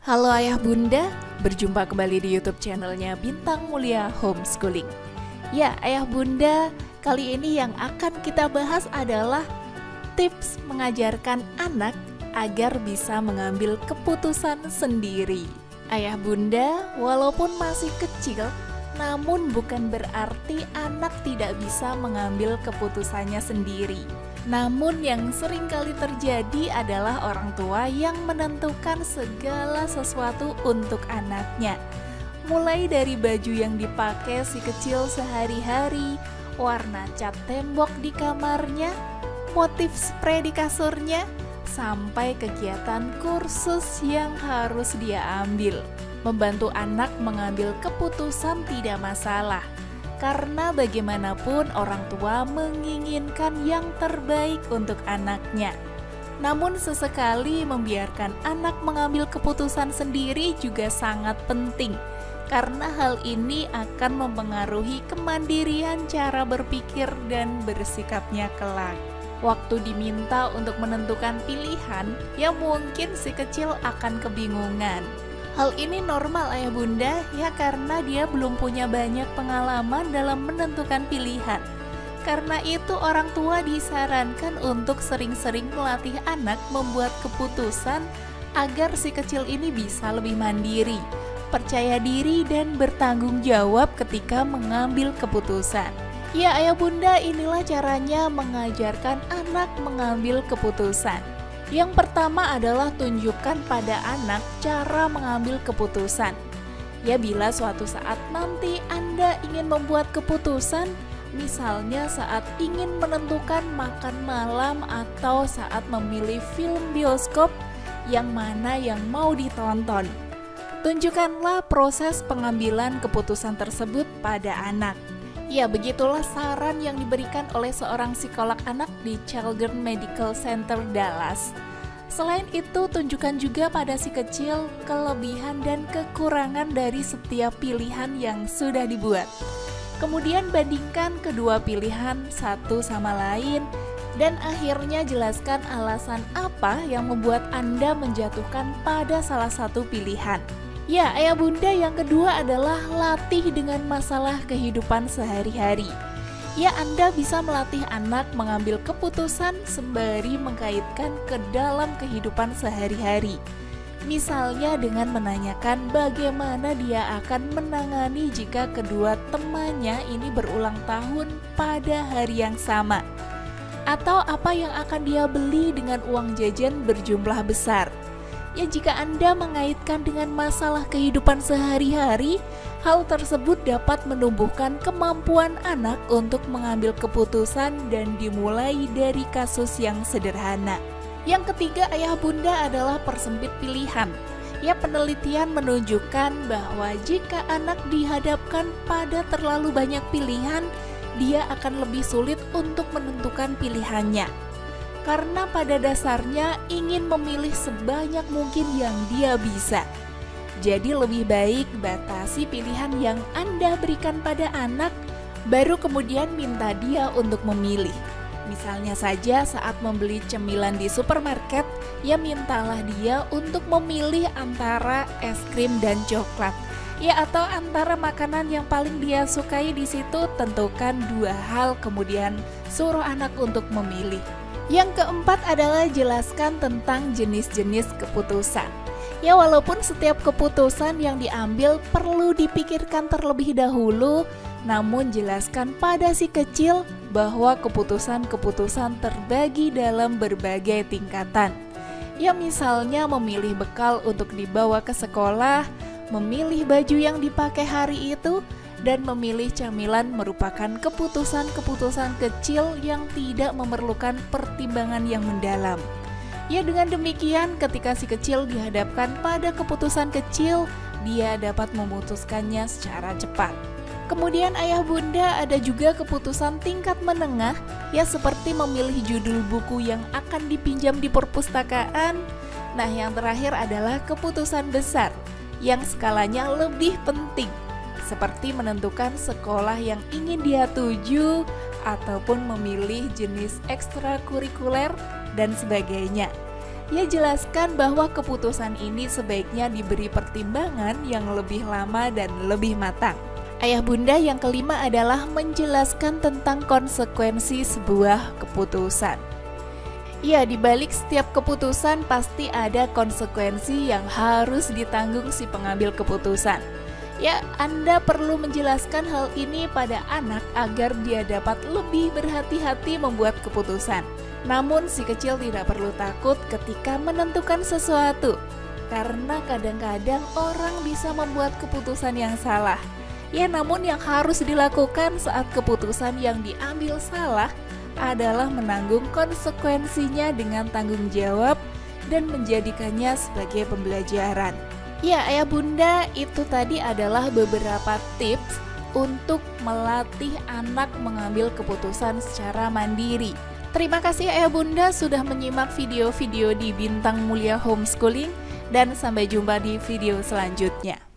Halo ayah bunda, berjumpa kembali di YouTube channelnya Bintang Mulia Homeschooling. Ya ayah bunda, kali ini yang akan kita bahas adalah tips mengajarkan anak agar bisa mengambil keputusan sendiri. Ayah bunda, walaupun masih kecil, namun bukan berarti anak tidak bisa mengambil keputusannya sendiri. Namun yang sering kali terjadi adalah orang tua yang menentukan segala sesuatu untuk anaknya. Mulai dari baju yang dipakai si kecil sehari-hari, warna cat tembok di kamarnya, motif spray di kasurnya, sampai kegiatan kursus yang harus dia ambil. Membantu anak mengambil keputusan tidak masalah. Karena bagaimanapun orang tua menginginkan yang terbaik untuk anaknya. Namun sesekali membiarkan anak mengambil keputusan sendiri juga sangat penting. Karena hal ini akan mempengaruhi kemandirian cara berpikir dan bersikapnya kelak. Waktu diminta untuk menentukan pilihan, ya mungkin si kecil akan kebingungan. Hal ini normal ayah bunda ya, karena dia belum punya banyak pengalaman dalam menentukan pilihan. Karena itu orang tua disarankan untuk sering-sering melatih anak membuat keputusan agar si kecil ini bisa lebih mandiri, percaya diri dan bertanggung jawab ketika mengambil keputusan. Ya ayah bunda, inilah caranya mengajarkan anak mengambil keputusan. Yang pertama adalah tunjukkan pada anak cara mengambil keputusan. Ya bila suatu saat nanti Anda ingin membuat keputusan, misalnya saat ingin menentukan makan malam atau saat memilih film bioskop yang mana yang mau ditonton. Tunjukkanlah proses pengambilan keputusan tersebut pada anak. Ya, begitulah saran yang diberikan oleh seorang psikolog anak di Children Medical Center Dallas. Selain itu, tunjukkan juga pada si kecil kelebihan dan kekurangan dari setiap pilihan yang sudah dibuat. Kemudian bandingkan kedua pilihan satu sama lain dan akhirnya jelaskan alasan apa yang membuat Anda menjatuhkan pada salah satu pilihan. Ya, ayah bunda, yang kedua adalah latih dengan masalah kehidupan sehari-hari. Ya, Anda bisa melatih anak mengambil keputusan sembari mengkaitkan ke dalam kehidupan sehari-hari. Misalnya dengan menanyakan bagaimana dia akan menangani jika kedua temannya ini berulang tahun pada hari yang sama. Atau apa yang akan dia beli dengan uang jajan berjumlah besar. Ya, jika Anda mengaitkan dengan masalah kehidupan sehari-hari, hal tersebut dapat menumbuhkan kemampuan anak untuk mengambil keputusan dan dimulai dari kasus yang sederhana. Yang ketiga ayah bunda adalah persempit pilihan. Ya, penelitian menunjukkan bahwa jika anak dihadapkan pada terlalu banyak pilihan, dia akan lebih sulit untuk menentukan pilihannya. Karena pada dasarnya ingin memilih sebanyak mungkin yang dia bisa. Jadi lebih baik batasi pilihan yang Anda berikan pada anak, baru kemudian minta dia untuk memilih. Misalnya saja saat membeli cemilan di supermarket, ya mintalah dia untuk memilih antara es krim dan coklat. Ya, atau antara makanan yang paling dia sukai di situ, tentukan dua hal kemudian suruh anak untuk memilih. Yang keempat adalah jelaskan tentang jenis-jenis keputusan. Ya, walaupun setiap keputusan yang diambil perlu dipikirkan terlebih dahulu, namun jelaskan pada si kecil bahwa keputusan-keputusan terbagi dalam berbagai tingkatan. Ya, misalnya memilih bekal untuk dibawa ke sekolah, memilih baju yang dipakai hari itu, dan memilih camilan merupakan keputusan-keputusan kecil yang tidak memerlukan pertimbangan yang mendalam. Ya, dengan demikian ketika si kecil dihadapkan pada keputusan kecil, dia dapat memutuskannya secara cepat. Kemudian ayah bunda, ada juga keputusan tingkat menengah, ya seperti memilih judul buku yang akan dipinjam di perpustakaan. Nah, yang terakhir adalah keputusan besar yang skalanya lebih penting, seperti menentukan sekolah yang ingin dia tuju ataupun memilih jenis ekstrakurikuler dan sebagainya. Ia jelaskan bahwa keputusan ini sebaiknya diberi pertimbangan yang lebih lama dan lebih matang. Ayah bunda yang kelima adalah menjelaskan tentang konsekuensi sebuah keputusan. Ya, di balik setiap keputusan pasti ada konsekuensi yang harus ditanggung si pengambil keputusan. Ya, Anda perlu menjelaskan hal ini pada anak agar dia dapat lebih berhati-hati membuat keputusan. Namun si kecil tidak perlu takut ketika menentukan sesuatu, karena kadang-kadang orang bisa membuat keputusan yang salah. Ya, namun yang harus dilakukan saat keputusan yang diambil salah adalah menanggung konsekuensinya dengan tanggung jawab dan menjadikannya sebagai pembelajaran. Ya, ayah bunda, itu tadi adalah beberapa tips untuk melatih anak mengambil keputusan secara mandiri. Terima kasih ayah bunda sudah menyimak video-video di Bintang Mulia Homeschooling, dan sampai jumpa di video selanjutnya.